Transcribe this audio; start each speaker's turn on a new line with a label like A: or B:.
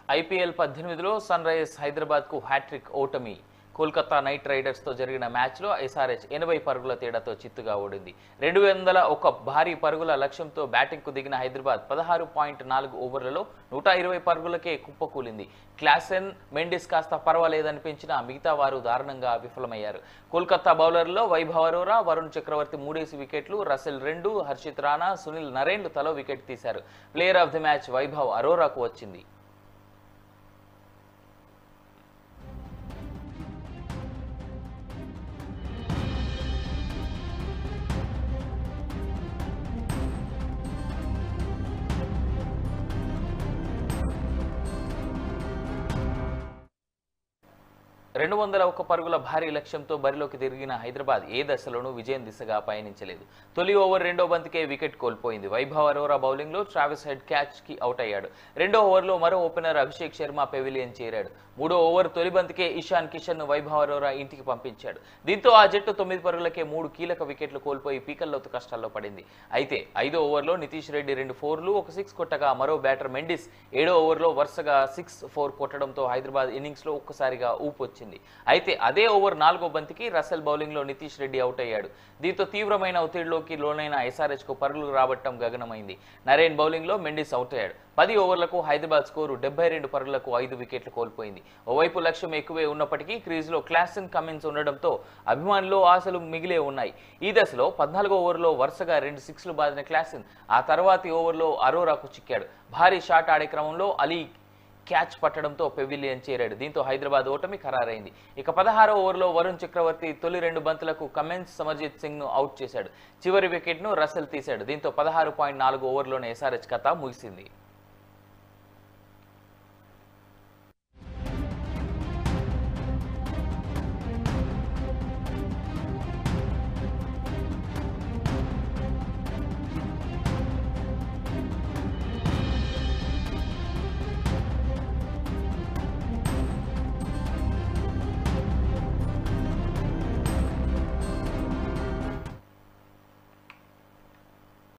A: IPL 18లో sun Risers హైదరాబాద్కు hat trick ఓటమి. Kolkata night రైడర్స్తో జరిగిన మ్యాచ్లో ఎస్ఆర్హెచ్ 80 పరుగుల తేడాతో చిత్తుగా ఓడింది. 201 భారీ పరుగుల లక్ష్యంతో బ్యాటింగ్కు దిగిన హైదరాబాద్ 16.4 ఓవర్లలో 120 పరుగులకే కుప్పకూలింది. క్లాసెన్, మెండిస్ కాస్త పర్వాలేదనిపించినా మిగతా వారు దారుణంగా విఫలమయ్యారు. కోల్కతా బౌలర్లలో వైభవ్ అరోరా, వరుణ్ చక్రవర్తి 3 వికెట్లు, Russell 2, Harshit Rana, Sunil Narine తలో వికెట్ తీశారు. Player of the match Vaibhav అరోరాకు వచ్చింది. రెండు 201 పరుగుల భారీ లక్ష్యంతో బరిలోకి తిరిగిన హైదరాబాద్ ఏ దశలోనూ విజయం దిశగా పయనించలేదు. తొలి ఓవర్ రెండో బంతికే వికెట్ కోల్పోయింది. వైభవ్ అరోరా బౌలింగ్లో ట్రావిస్ హెడ్ క్యాచ్కి అవుట్ అయ్యాడు. రెండో ఓవర్లో మరో ఓపెనర్ అభిషేక్ శర్మ పెవిలియన్ చేరాడు. మూడో ఓవర్ తొలి బంతికే ఇషాన్ కిషన్ను వైభవ్ అరోరా ఇంటికి పంపించాడు. దీంతో ఆ జట్టు 9 పరుగులకే 3 కీలక వికెట్లు కోల్పోయి పీకల్లోతు కష్టాల్లో పడింది. అయితే ఐదో ఓవర్లో నితీష్ రెడ్డి 2 4లు, 1 6 కొట్టగా మరో బ్యాటర్ మెండిస్ 7వ ఓవర్లో వరుసగా 6-4 కొట్టడంతో హైదరాబాద్ ఇన్నింగ్స్లో ఒక్కసారిగా ఊపొచ్చింది. అయితే అదే ఓవర్ 4వ బంతికి రసెల్ బౌలింగ్లో నితీష్ రెడ్డి అవుట్ అయ్యాడు. దీంతో తీవ్రమైన ఒత్తిడిలోకి లోనైన ఎస్ఆర్హెచ్కు పరుగులు రాబట్టడం గగనమైంది. నరేన్ బౌలింగ్లో మెండిస్ అవుట్ అయ్యాడు. 10 ఓవర్లకు హైదరాబాద్ స్కోరు 72 పరుగులకు 5 వికెట్లు కోల్పోయింది. ఓవైపు లక్ష్యం ఎక్కువే ఉన్నప్పటికీ క్రీజ్లో క్లాసెన్, కమిన్స్ ఉండడంతో అభిమానుల్లో ఆశలు మిగిలే ఉన్నాయి. ఈ దశలో 14వ ఓవర్లో వరుసగా 2 6లు బాదిన క్లాసెన్ ఆ తర్వాతి ఓవర్లో అరోరాకు చిక్కాడు. భారీ షాట్ ఆడే క్రమంలో అలీ క్యాచ్ పట్టడంతో పెవిలియన్ చేరాడు. దీంతో హైదరాబాద్ ఓటమి ఖరారైంది. ఇక 16వ ఓవర్లో వరుణ్ చక్రవర్తి తొలి 2 బంతులకు కమిన్స్, సమర్జిత్ సింగ్ను అవుట్ చేశాడు. చివరి వికెట్ను రసెల్ తీశాడు. దీంతో 16.4 ఓవర్లోనే ఎస్ఆర్హెచ్ కథ ముగిసింది.